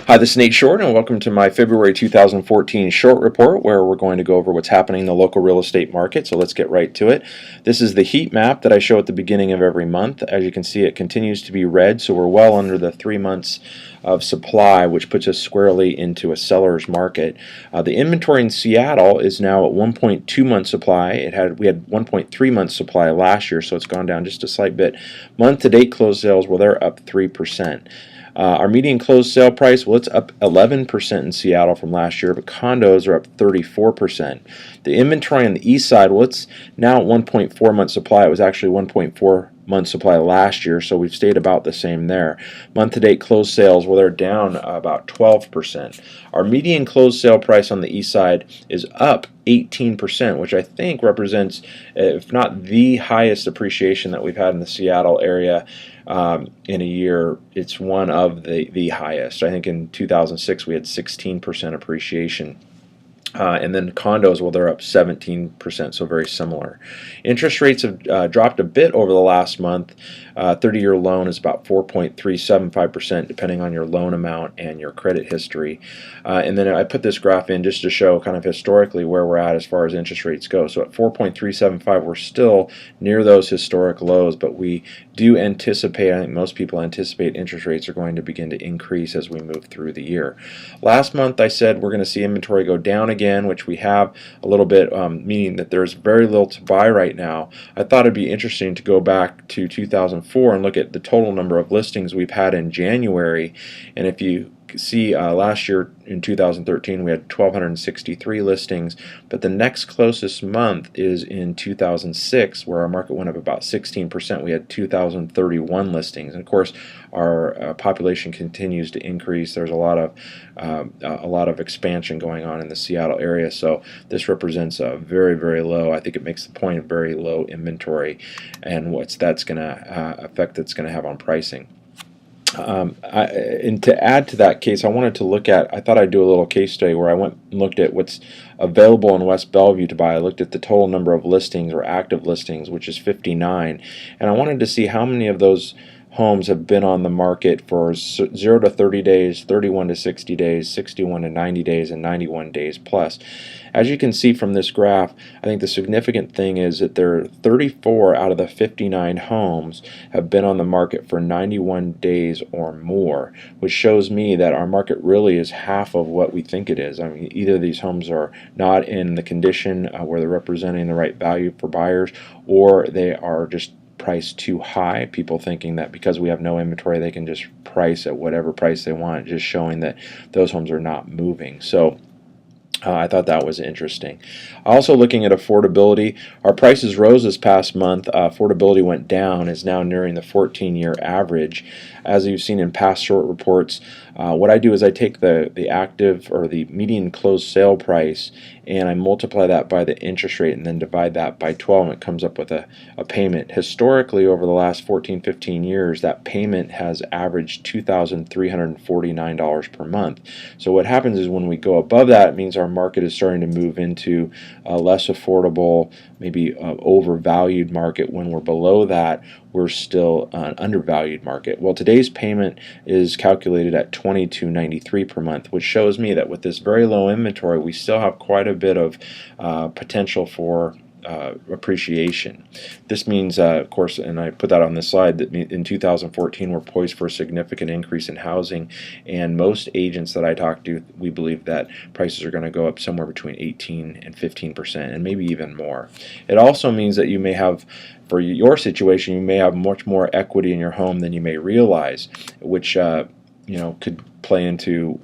Hi, this is Nate Short, and welcome to my February 2014 short report, where we're going to go over what's happening in the local real estate market. So let's get right to it. This is the heat map that I show at the beginning of every month. As you can see, it continues to be red, so we're well under the 3 months of supply, which puts us squarely into a seller's market. The inventory in Seattle is now at 1.2 month supply. We had 1.3 month supply last year, so it's gone down just a slight bit. Month-to-date closed sales, well, they're up 3%. Our median closed sale price, well, it's up 11% in Seattle from last year, but condos are up 34%. The inventory on the east side, well, it's now at 1.4 month supply. It was actually 1.4 month supply last year, so we've stayed about the same there. Month-to-date closed sales, well, they're down about 12%. Our median closed sale price on the east side is up 18%, which I think represents, if not the highest appreciation that we've had in the Seattle area in a year. It's one of the highest. I think in 2006 we had 16% appreciation. And then condos, well, they're up 17%, so very similar. Interest rates have dropped a bit over the last month. 30-year loan is about 4.375%, depending on your loan amount and your credit history. And then I put this graph in just to show kind of historically where we're at as far as interest rates go. So at 4.375, we're still near those historic lows, but we do anticipate, I think most people anticipate, interest rates are going to begin to increase as we move through the year. Last month I said we're going to see inventory go down again, which we have a little bit, meaning that there's very little to buy right now. I thought it'd be interesting to go back to 2004 and look at the total number of listings we've had in January. And if you see, last year in 2013 we had 1,263 listings, but the next closest month is in 2006, where our market went up about 16%. We had 2,031 listings, and of course our population continues to increase. There's a lot of expansion going on in the Seattle area, so this represents a very, very low, I think it makes the point of very low inventory, and what's that's going to effect that's going to have on pricing. And to add to that case, I thought I'd do a little case study where I went and looked at what's available in West Bellevue to buy. I looked at the total number of listings or active listings, which is 59, and I wanted to see how many of those homes have been on the market for 0 to 30 days, 31 to 60 days, 61 to 90 days, and 91 days plus. As you can see from this graph, I think the significant thing is that there are 34 out of the 59 homes have been on the market for 91 days or more, which shows me that our market really is half of what we think it is. I mean, either these homes are not in the condition where they're representing the right value for buyers, or they are just priced too high, people thinking that because we have no inventory they can just price at whatever price they want, just showing that those homes are not moving. So I thought that was interesting. Also looking at affordability, our prices rose this past month. Affordability went down, is now nearing the 14-year average. As you've seen in past short reports, what I do is I take the active or the median closed sale price and I multiply that by the interest rate and then divide that by 12, and it comes up with a payment. Historically, over the last 14-15 years, that payment has averaged $2,349 per month. So what happens is when we go above that, it means our market is starting to move into a less affordable, maybe overvalued market. When we're below that, we're still an undervalued market. Well, today's payment is calculated at $2,293 per month, which shows me that with this very low inventory, we still have quite a bit of potential for appreciation. This means, of course, and I put that on this slide, that in 2014 we're poised for a significant increase in housing, and most agents that I talk to, we believe that prices are going to go up somewhere between 18 and 15%, and maybe even more. It also means that you may have, for your situation, you may have much more equity in your home than you may realize, which could play into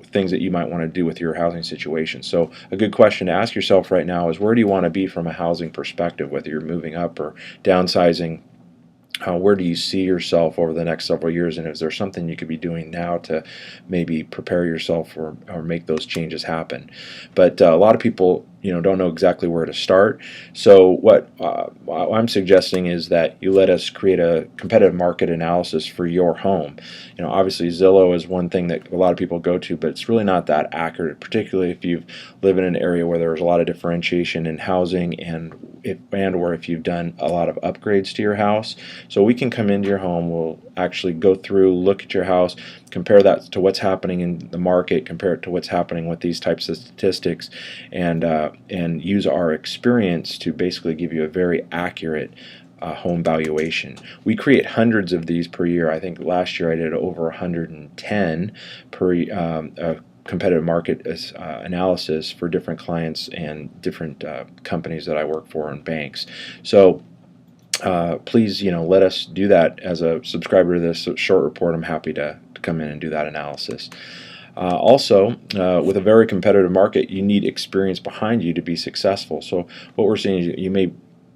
things that you might want to do with your housing situation. So a good question to ask yourself right now is, where do you want to be from a housing perspective, whether you're moving up or downsizing? Where do you see yourself over the next several years, and is there something you could be doing now to maybe prepare yourself or make those changes happen? But a lot of people don't know exactly where to start. So what I'm suggesting is that you let us create a competitive market analysis for your home. Obviously Zillow is one thing that a lot of people go to, but it's really not that accurate, particularly if you live in an area where there's a lot of differentiation in housing or if you've done a lot of upgrades to your house. So we can come into your home, we'll actually go through, look at your house, compare that to what's happening in the market, compare it to what's happening with these types of statistics, and use our experience to basically give you a very accurate home valuation. We create hundreds of these per year. I think last year I did over 110 per competitive market analysis for different clients and different companies that I work for and banks. So please, let us do that. As a subscriber to this short report, I'm happy to come in and do that analysis. Also, with a very competitive market, you need experience behind you to be successful. So what we're seeing is you may,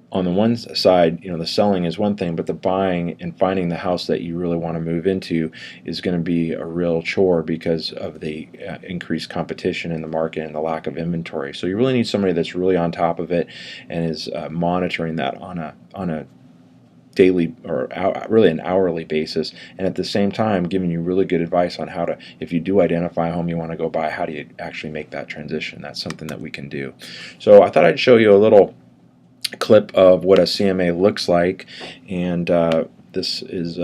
on the one side, the selling is one thing, but the buying and finding the house that you really want to move into is going to be a real chore because of the increased competition in the market and the lack of inventory. So you really need somebody that's really on top of it and is monitoring that on a daily or really an hourly basis, and at the same time giving you really good advice on how to, if you do identify a home you want to go buy, how do you actually make that transition. That's something that we can do. So I thought I'd show you a little clip of what a CMA looks like, and this is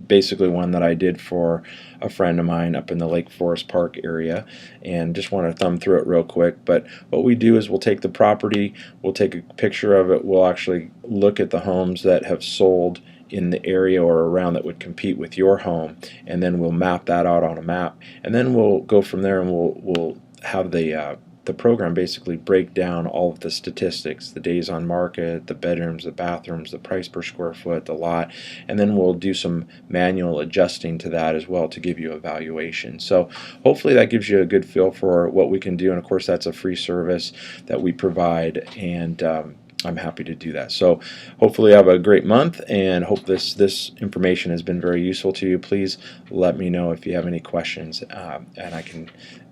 basically one that I did for a friend of mine up in the Lake Forest Park area, and just want to thumb through it real quick. But what we do is we'll take the property, we'll take a picture of it, we'll actually look at the homes that have sold in the area or around that would compete with your home, and then we'll map that out on a map, and then we'll go from there, and we'll have the program basically break down all of the statistics, the days on market, the bedrooms, the bathrooms, the price per square foot, the lot, and then we'll do some manual adjusting to that as well to give you a valuation. So hopefully that gives you a good feel for what we can do, and of course that's a free service that we provide, and I'm happy to do that. So hopefully you have a great month, and hope this information has been very useful to you. Please let me know if you have any questions, and I can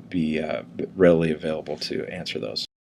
be readily available to answer those.